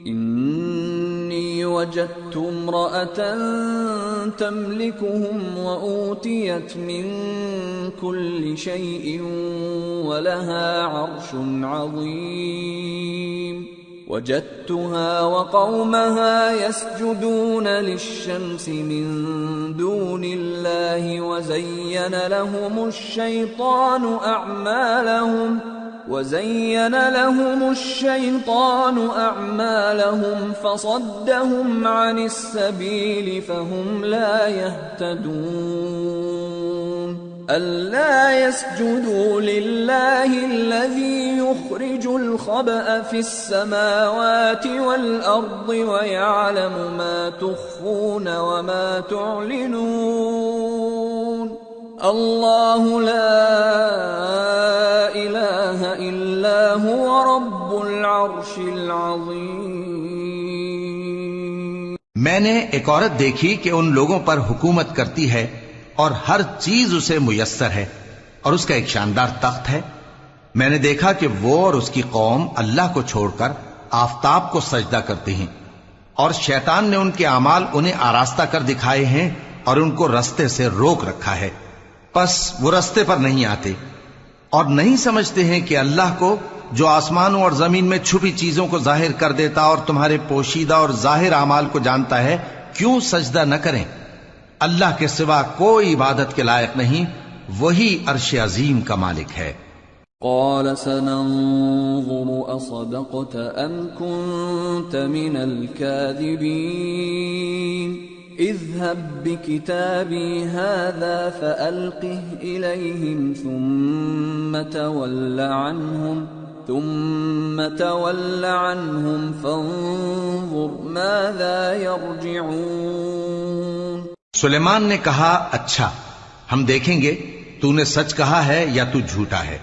إني وجدت امرأة تملكهم وأوتيت من كل شيء ولها عرش عظيم وجدتها وقومها يسجدون للشمس من دون الله وزين لهم الشيطان أعمالهم فصدهم عن السبيل فهم لا يهتدون ألا يسجدوا لله الذي يخرج الخبأ في السماوات والأرض ويعلم ما تخفون وما تعلنون الله لا إله إلا هو رب العرش العظيم۔ میں نے ایک عورت دیکھی کہ ان لوگوں پر حکومت کرتی ہے اور ہر چیز اسے میسر ہے اور اس کا ایک شاندار تخت ہے۔ میں نے دیکھا کہ وہ اور اس کی قوم اللہ کو چھوڑ کر آفتاب کو سجدہ کرتے ہیں، اور شیطان نے ان کے اعمال انہیں آراستہ کر دکھائے ہیں اور ان کو رستے سے روک رکھا ہے، پس وہ رستے پر نہیں آتے اور نہیں سمجھتے ہیں کہ اللہ کو جو آسمانوں اور زمین میں چھپی چیزوں کو ظاہر کر دیتا اور تمہارے پوشیدہ اور ظاہر اعمال کو جانتا ہے، کیوں سجدہ نہ کریں؟ اللہ کے سوا کوئی عبادت کے لائق نہیں، وہی عرش عظیم کا مالک ہے۔ قال سننظر اصدقت ام كنت من الكاذبين اذهب بكتابي هذا فألقه إليهم ثم تول عنهم فانظر ماذا يرجعون۔ سلیمان نے کہا، اچھا ہم دیکھیں گے تو نے سچ کہا ہے یا تو جھوٹا ہے،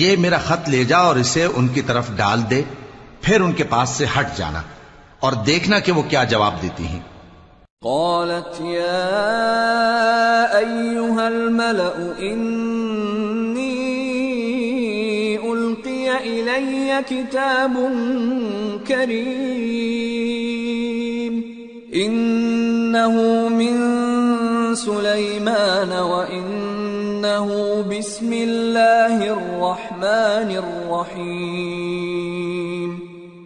یہ میرا خط لے جا اور اسے ان کی طرف ڈال دے، پھر ان کے پاس سے ہٹ جانا اور دیکھنا کہ وہ کیا جواب دیتی ہیں۔ قالت يا أيها الملأ إني ألقي إلي كتاب كريم إنه من سليمان وإنه بسم الله الرحمن الرحيم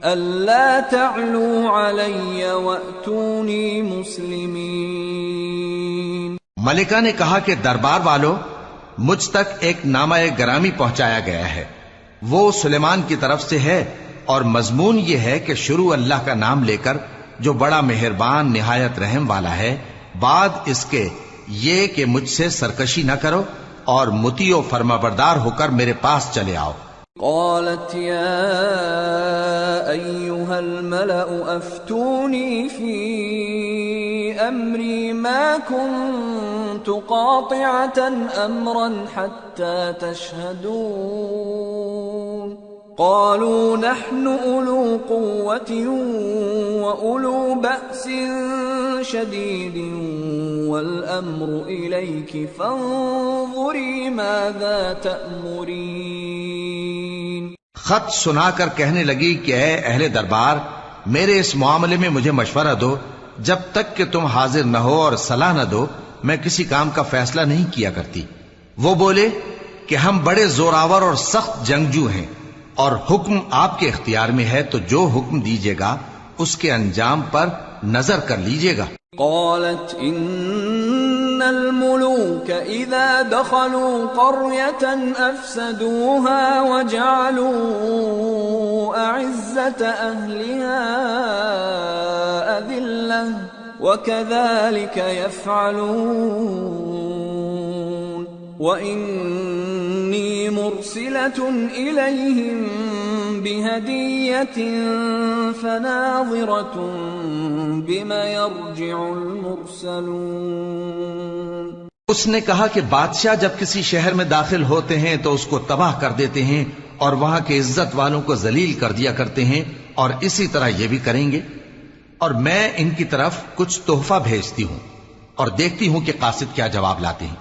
ألا تعلوا علي وأتوني مسلمين۔ ملکہ نے کہا کہ دربار والو، مجھ تک ایک نامہ گرامی پہنچایا گیا ہے، وہ سلیمان کی طرف سے ہے اور مضمون یہ ہے کہ شروع اللہ کا نام لے کر جو بڑا مہربان نہایت رحم والا ہے، بعد اس کے یہ کہ مجھ سے سرکشی نہ کرو اور مطیع و فرمانبردار ہو کر میرے پاس چلے آؤ۔ قالت يا أيها الملأ أفتوني في أمري ما كنت قاطعة أمرا حتى تشهدون قالوا نحن أولو قوة وأولو بأس شديد والأمر إليك فانظري ماذا تأمرين۔ خط سنا کر کہنے لگی کہ اے اہل دربار، میرے اس معاملے میں مجھے مشورہ دو، جب تک کہ تم حاضر نہ ہو اور صلاح نہ دو میں کسی کام کا فیصلہ نہیں کیا کرتی۔ وہ بولے کہ ہم بڑے زوراور اور سخت جنگجو ہیں اور حکم آپ کے اختیار میں ہے، تو جو حکم دیجیے گا اس کے انجام پر نظر کر لیجیے گا۔ قالت ان الملوك اذا دخلوا قرية افسدوها وجعلوا اعزة اهلها اذلة وكذلك يفعلون وإني مرسلة إليهم بهدية فناظرة بما يرجع المرسلون۔ اس نے کہا کہ بادشاہ جب کسی شہر میں داخل ہوتے ہیں تو اس کو تباہ کر دیتے ہیں اور وہاں کے عزت والوں کو ذلیل کر دیا کرتے ہیں، اور اسی طرح یہ بھی کریں گے، اور میں ان کی طرف کچھ تحفہ بھیجتی ہوں اور دیکھتی ہوں کہ قاصد کیا جواب لاتے ہیں۔